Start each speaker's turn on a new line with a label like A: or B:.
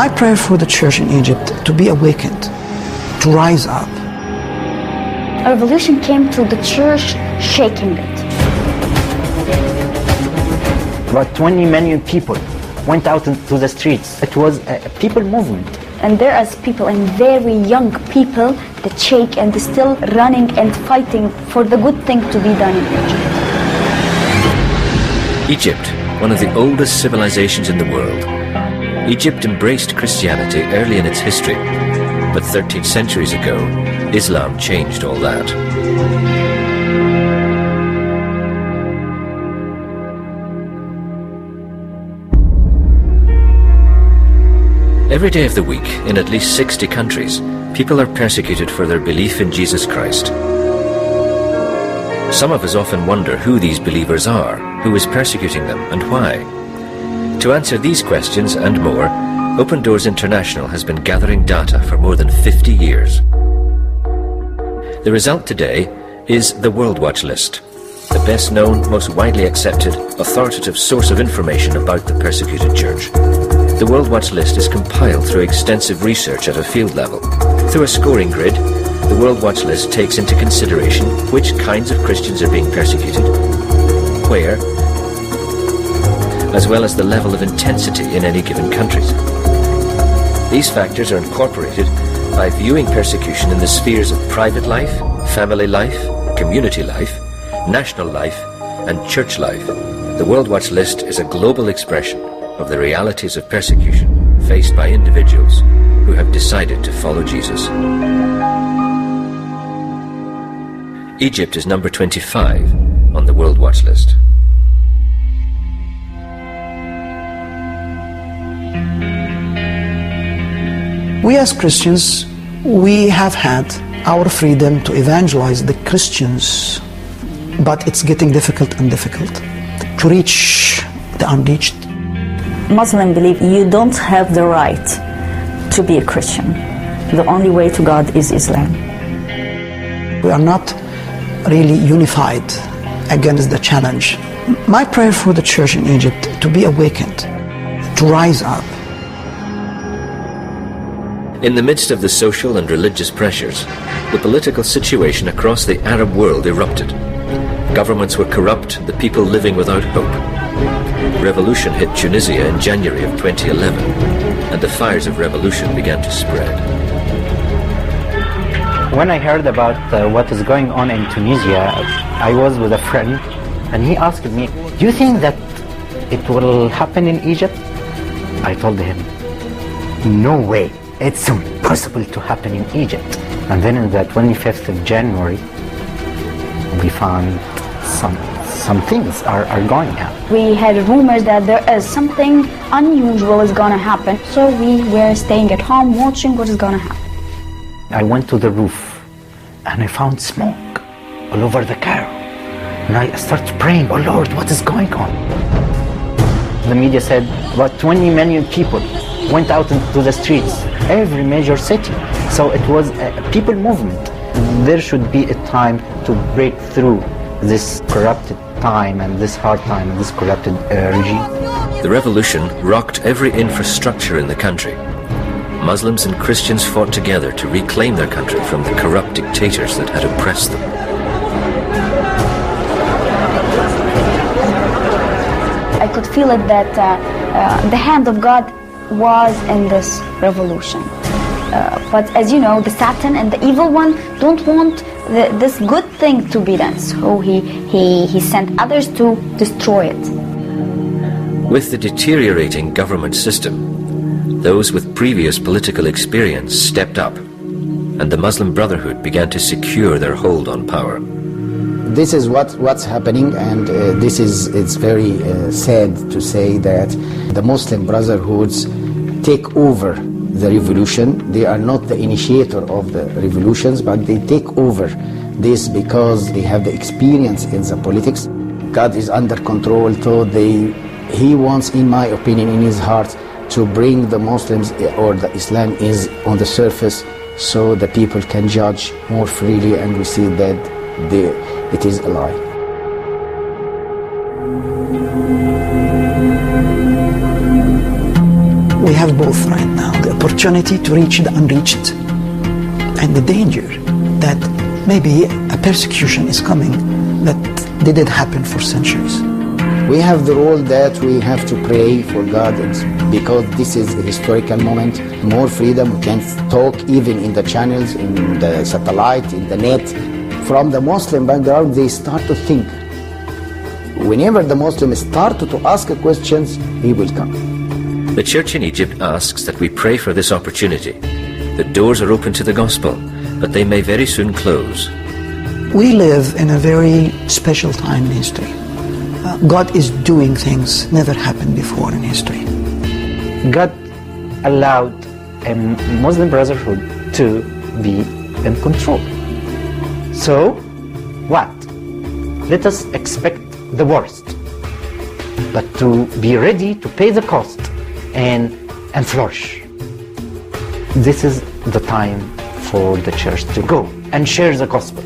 A: My prayer for the church in Egypt to be awakened, to rise up.
B: A revolution came to the church, shaking it.
C: About 20 million people went out into the streets. It was a people movement.
B: And there are people, and very young people, that shake and still running and fighting for the good thing to be done in Egypt.
D: Egypt, one of the oldest civilizations in the world. Egypt embraced Christianity early in its history, but 13 centuries ago, Islam changed all that. Every day of the week, in at least 60 countries, people are persecuted for their belief in Jesus Christ. Some of us often wonder who these believers are, who is persecuting them, and why. To answer these questions and more, Open Doors International has been gathering data for more than 50 years. The result today is the World Watch List, the best known, most widely accepted, authoritative source of information about the persecuted church. The World Watch List is compiled through extensive research at a field level. Through a scoring grid, the World Watch List takes into consideration which kinds of Christians are being persecuted, where, as well as the level of intensity in any given country. These factors are incorporated by viewing persecution in the spheres of private life, family life, community life, national life, and church life. The World Watch List is a global expression of the realities of persecution faced by individuals who have decided to follow Jesus. Egypt is number 25 on the World Watch List.
A: We as Christians, we have had our freedom to evangelize the Christians, but it's getting difficult and difficult to reach the unreached.
E: Muslims believe you don't have the right to be a Christian. The only way to God is Islam.
A: We are not really unified against the challenge. My prayer for the church in Egypt to be awakened, to rise up.
D: In the midst of the social and religious pressures, the political situation across the Arab world erupted. Governments were corrupt, the people living without hope. Revolution hit Tunisia in January of 2011, and the fires of revolution began to spread.
C: When I heard about what is going on in Tunisia, I was with a friend, and he asked me, "Do you think that it will happen in Egypt?" I told him, "No way. It's impossible to happen in Egypt." And then on the 25th of January, we found some things are going on.
B: We had rumors that there is something unusual is going to happen, so we were staying at home watching what is going to happen.
C: I went to the roof and I found smoke all over the car. And I started praying, "Oh Lord, what is going on?" The media said about 20 million people went out into the streets, every major city. So it was a people movement. There should be a time to break through this corrupted time and this hard time and this corrupted regime.
D: The revolution rocked every infrastructure in the country. Muslims and Christians fought together to reclaim their country from the corrupt dictators that had oppressed them.
B: I could feel it that the hand of God was in this revolution. But as you know, the Satan and the evil one don't want this good thing to be done. So he sent others to destroy it.
D: With the deteriorating government system, those with previous political experience stepped up, and the Muslim Brotherhood began to secure their hold on power.
F: This is what's happening, and it's very sad to say that the Muslim Brotherhoods take over the revolution. They are not the initiator of the revolutions, but they take over this because they have the experience in the politics. God is under control, so he wants, in my opinion, in his heart, to bring the Muslims or the Islam is on the surface so the people can judge more freely, and we see that it is a lie.
A: we have both right now, the opportunity to reach the unreached and the danger that maybe a persecution is coming that didn't happen for centuries.
F: We have the role that we have to pray for God, because this is a historical moment. More freedom, we can talk even in the channels, in the satellite, in the net. From the Muslim background, they start to think. Whenever the Muslims start to ask questions, he will come.
D: The Church in Egypt asks that we pray for this opportunity. The doors are open to the gospel, but they may very soon close.
A: We live in a very special time in history. God is doing things never happened before in history.
C: God allowed a Muslim Brotherhood to be in control. So, what? Let us expect the worst, but to be ready to pay the cost and flourish. This is the time for the church to go and share the gospel.